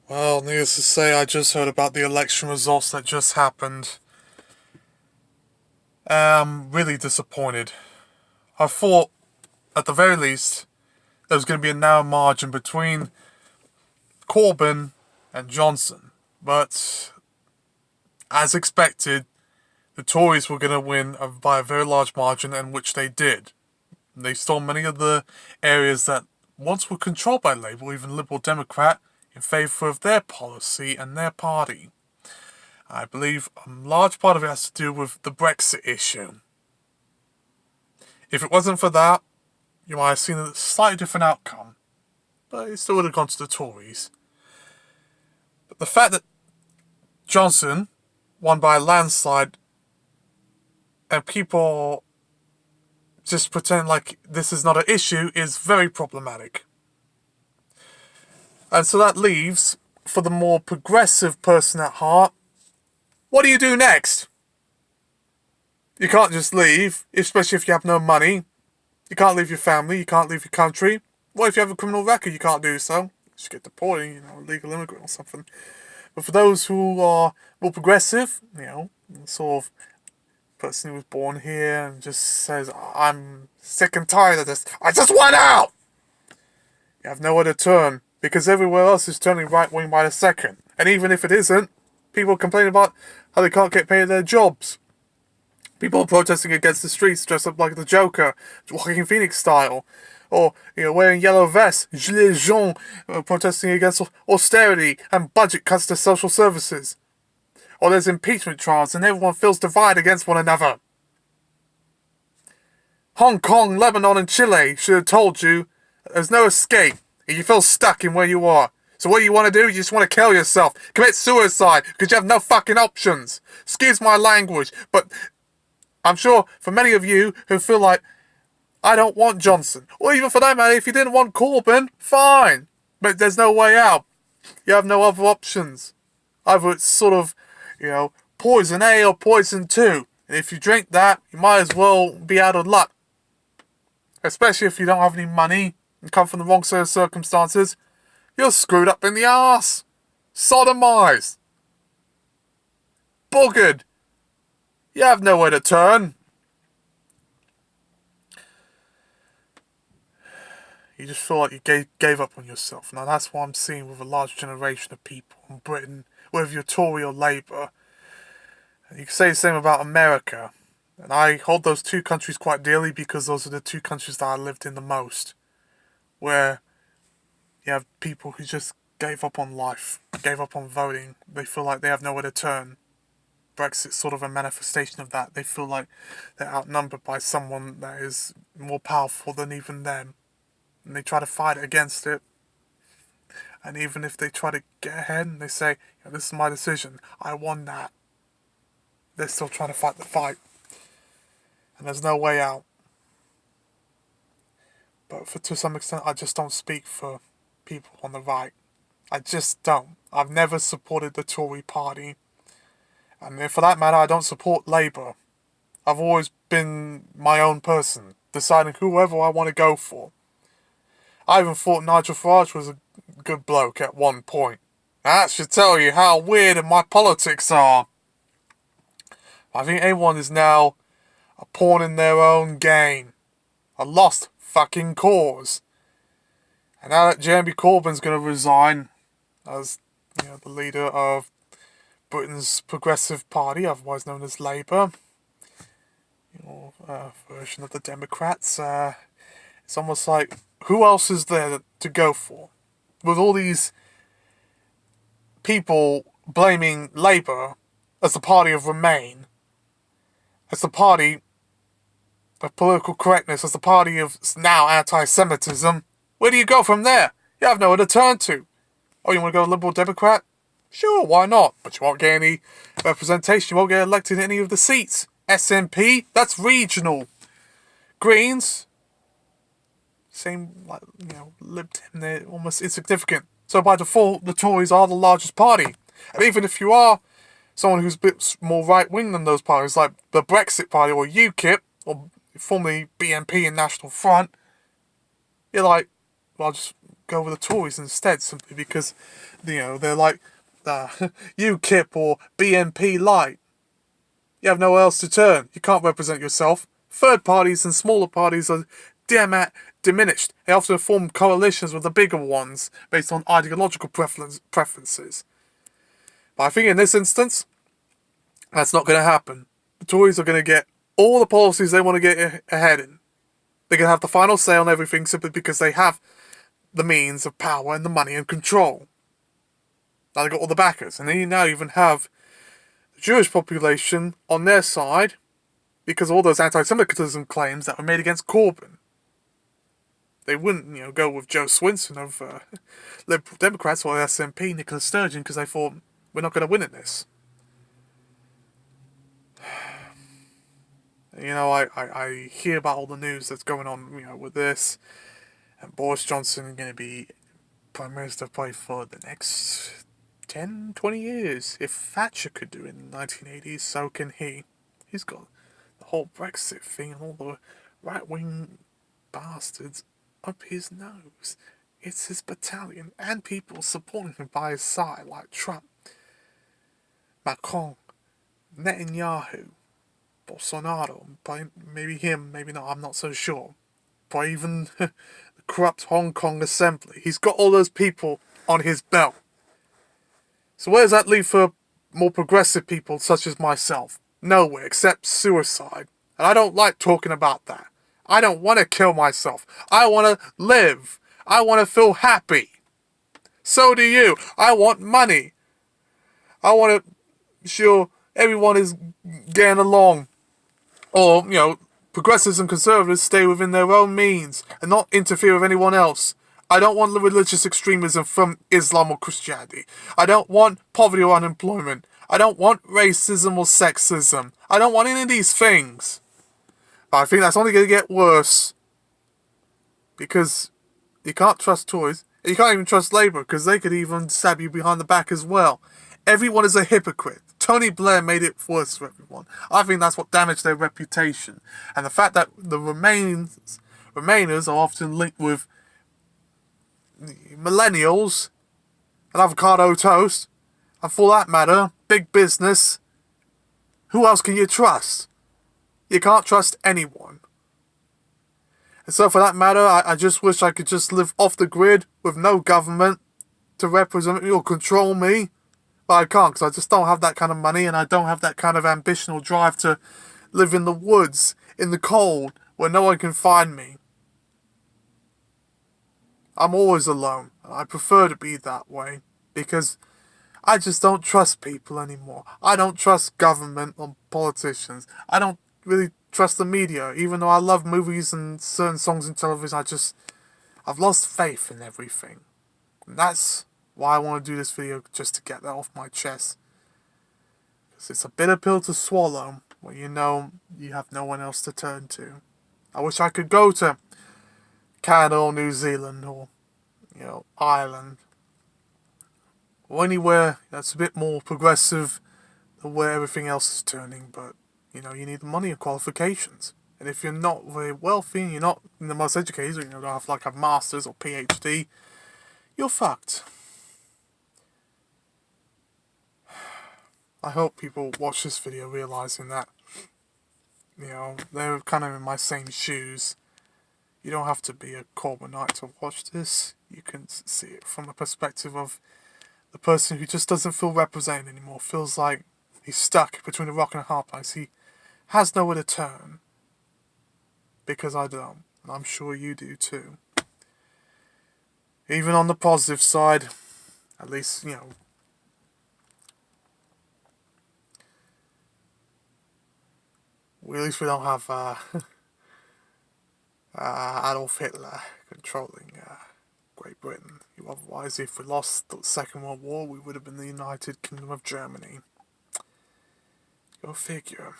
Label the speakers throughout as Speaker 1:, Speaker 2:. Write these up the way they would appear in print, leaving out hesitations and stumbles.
Speaker 1: Well, needless to say, I just heard about the election results that just happened. I'm really disappointed. I thought, at the very least, there was going to be a narrow margin between Corbyn and Johnson. But, as expected, the Tories were going to win by a very large margin, and which they did. They stole many of the areas that once were controlled by Labour, even Liberal Democrat, in favour of their policy and their party. I believe a large part of it has to do with the Brexit issue. If it wasn't for that, you might have seen a slightly different outcome, but it still would have gone to the Tories. But the fact that Johnson won by a landslide and people just pretend like this is not an issue is very problematic. And so that leaves, for the more progressive person at heart, what do you do next? You can't just leave, especially if you have no money. You can't leave your family, you can't leave your country. What if you have a criminal record? You can't do so. You should get deported, illegal immigrant or something. But for those who are more progressive, sort of person who was born here and just says, I'm sick and tired of this, I just want out! You have nowhere to turn, because everywhere else is turning right wing by the second. And even if it isn't, people complain about how they can't get paid their jobs. People are protesting against the streets dressed up like the Joker, Joaquin Phoenix style. Or, wearing yellow vests, gilets jaunes, protesting against austerity and budget cuts to social services. Or there's impeachment trials and everyone feels divided against one another. Hong Kong, Lebanon and Chile should have told you there's no escape and you feel stuck in where you are. So what you want to do? You just want to kill yourself. Commit suicide because you have no fucking options. Excuse my language, but I'm sure for many of you who feel like, I don't want Johnson, or even for that matter, if you didn't want Corbyn, fine. But there's no way out. You have no other options. Either it's sort of, poison A or poison 2. And if you drink that, you might as well be out of luck. Especially if you don't have any money and come from the wrong set of circumstances. You're screwed up in the arse. Sodomized. Buggered. You have nowhere to turn. You just feel like you gave up on yourself. Now that's what I'm seeing with a large generation of people in Britain, whether you're Tory or Labour. You can say the same about America. And I hold those two countries quite dearly because those are the two countries that I lived in the most. Where you have people who just gave up on life, gave up on voting. They feel like they have nowhere to turn. Brexit's sort of a manifestation of that. They feel like they're outnumbered by someone that is more powerful than even them. And they try to fight against it. And even if they try to get ahead and they say, this is my decision, I won that, they're still trying to fight the fight. And there's no way out. But to some extent, I just don't speak for people on the right. I just don't. I've never supported the Tory party. And for that matter, I don't support Labour. I've always been my own person, deciding whoever I want to go for. I even thought Nigel Farage was a good bloke at one point. That should tell you how weird my politics are. I think everyone is now a pawn in their own game. A lost fucking cause. And now that Jeremy Corbyn's going to resign as the leader of Britain's Progressive Party, otherwise known as Labour, version of the Democrats, it's almost like, who else is there to go for? With all these people blaming Labour as the party of Remain, as the party of political correctness, as the party of now anti-Semitism, where do you go from there? You have nowhere to turn to. Oh, you want to go Liberal Democrat? Sure, why not? But you won't get any representation, you won't get elected in any of the seats. SNP, that's regional. Greens, same, Lib Dems, they're almost insignificant. So by default, the Tories are the largest party. And even if you are someone who's a bit more right-wing than those parties, like the Brexit Party or UKIP, or formerly BNP and National Front, you're like, well, just go with the Tories instead, simply because, they're like UKIP or BNP Light. You have nowhere else to turn. You can't represent yourself. Third parties and smaller parties are diminished. They often form coalitions with the bigger ones based on ideological preferences. But I think in this instance, that's not going to happen. The Tories are going to get all the policies they want to get ahead in. They're going to have the final say on everything simply because they have the means of power and the money and control. Now they've got all the backers. And they now even have the Jewish population on their side because of all those anti-Semitism claims that were made against Corbyn. They wouldn't, go with Joe Swinson of Lib Democrats or SNP, Nicola Sturgeon, because they thought, we're not going to win in this. I hear about all the news that's going on, with this, and Boris Johnson is going to be Prime Minister probably for the next 10, 20 years. If Thatcher could do it in the 1980s, so can he. He's got the whole Brexit thing and all the right-wing bastards up his nose. It's his battalion and people supporting him by his side, like Trump, Macron, Netanyahu, Bolsonaro, maybe him, maybe not, I'm not so sure. But even the corrupt Hong Kong Assembly. He's got all those people on his belt. So where does that leave for more progressive people such as myself? Nowhere, except suicide. And I don't like talking about that. I don't want to kill myself. I want to live. I want to feel happy. So do you. I want money. I want to ensure everyone is getting along. Or, progressives and conservatives stay within their own means and not interfere with anyone else. I don't want religious extremism from Islam or Christianity. I don't want poverty or unemployment. I don't want racism or sexism. I don't want any of these things. But I think that's only going to get worse. Because you can't trust Tories. And you can't even trust Labour because they could even stab you behind the back as well. Everyone is a hypocrite. Tony Blair made it worse for everyone. I think that's what damaged their reputation. And the fact that the Remainers are often linked with millennials and avocado toast, and for that matter, big business, who else can you trust? You can't trust anyone. And so for that matter, I just wish I could just live off the grid with no government to represent me or control me. But I can't because I just don't have that kind of money and I don't have that kind of ambition or drive to live in the woods, in the cold, where no one can find me. I'm always alone. And I prefer to be that way because I just don't trust people anymore. I don't trust government or politicians. I don't really trust the media. Even though I love movies and certain songs and television, I've lost faith in everything. And that's why I want to do this video, just to get that off my chest. Because it's a bitter pill to swallow when you know you have no one else to turn to. I wish I could go to Canada or New Zealand or, Ireland. Or anywhere that's a bit more progressive than where everything else is turning. But, you need the money and qualifications. And if you're not very wealthy and you're not the most educated, you don't have a master's or PhD, you're fucked. I hope people watch this video realizing that, they're kind of in my same shoes. You don't have to be a Corbynite to watch this. You can see it from the perspective of the person who just doesn't feel represented anymore. Feels like he's stuck between a rock and a hard place. He has nowhere to turn. Because I don't. And I'm sure you do too. Even on the positive side, at least, at least we don't have Adolf Hitler controlling Great Britain. Otherwise, if we lost the Second World War, we would have been the United Kingdom of Germany. Go figure.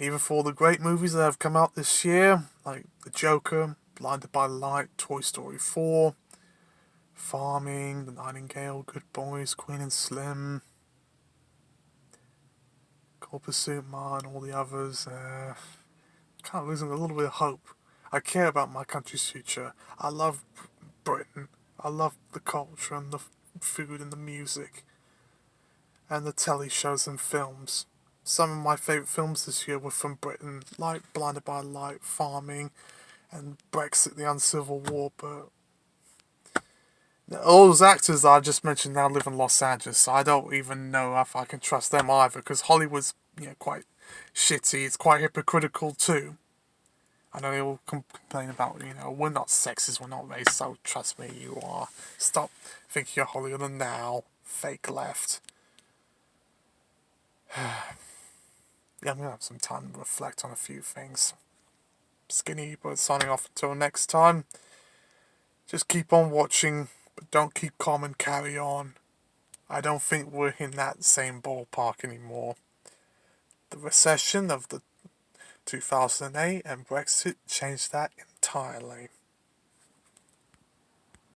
Speaker 1: Even for all the great movies that have come out this year, like The Joker, Blinded by the Light, Toy Story 4, Farming, The Nightingale, Good Boys, Queen and Slim, Cold Pursuit Man, all the others, kind of losing a little bit of hope. I care about my country's future. I love Britain. I love the culture and the food and the music and the telly shows and films. Some of my favourite films this year were from Britain, like Blinded by Light, Farming, and Brexit, the Uncivil War, but all those actors I just mentioned now live in Los Angeles, so I don't even know if I can trust them either, because Hollywood's quite shitty. It's quite hypocritical too. I know they all complain about, we're not sexist, we're not racist, so trust me, you are. Stop thinking you're holier than thou. Fake left. Yeah, I'm going to have some time to reflect on a few things. Skinny, but signing off until next time. Just keep on watching, but don't keep calm and carry on. I don't think we're in that same ballpark anymore. The recession of the 2008 and Brexit changed that entirely.